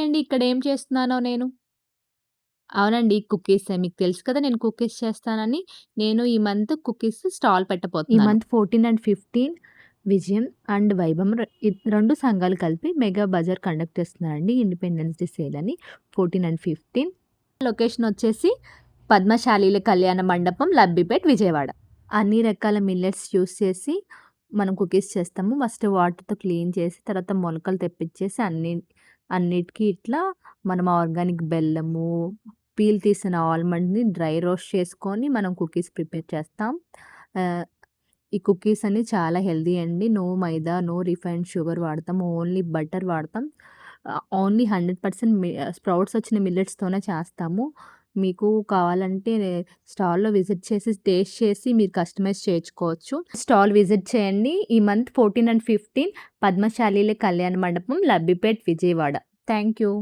అండి ఇక్కడేం చేస్తున్నానో నేను. అవునండి. కుకీసే. మీకు తెలుసు కదా! నేను కుకీస్ చేస్తానని. నేను ఈ మంత్ కుకీస్ స్టాల్ ఈ పెట్టబోతున్నాను. మంత్ 14 అండ్ 15 విజయం అండ్ వైభవం 2 సంఘాలు కలిపి మెగా బజార్ కండక్ట్ చేస్తున్నారండి. ఇండిపెండెన్స్ డే సేల్ అని 14 అండ్ 15. లొకేషన్ వచ్చేసి పద్మశాలీల కళ్యాణ మండపం, లబ్బిపేట్, విజయవాడ. అన్ని రకాల మిల్లెట్స్ యూజ్ చేసి మనం కుకీస్ చేస్తాము. ఫస్ట్ వాటర్‌తో క్లీన్ చేసి తర్వాత మొలకలు తెప్పించేసి అన్నిటికి ఇట్లా మనం ఆర్గానిక్ బెల్లము, పీల్ తీసిన ఆల్మండ్‌ని డ్రై రోస్ట్ చేసుకొని మనం కుకీస్ ప్రిపేర్ చేస్తాం. ఆహ్, ఈ కుకీస్ అన్ని చాలా హెల్తీ అండి. నో మైదా, నో రిఫైన్డ్ షుగర్ వాడతాం. ఓన్లీ బటర్ వాడతాం. ఓన్లీ 100% స్ప్రౌట్స్ వచ్చిన మిల్లెట్స్‌తోనే చేస్తాము. మీకు కావాలంటే స్టాల్‌లో విజిట్ చేసి టేస్ట్ చేసి మీరు కస్టమైజ్ చేయించుకోవచ్చు. స్టాల్ విజిట్ చేయండి. ఈ మంత్ 14 అండ్ 15 పద్మశాలీల కళ్యాణ మండపం, లబ్బిపేట్, విజయవాడ. Thank you.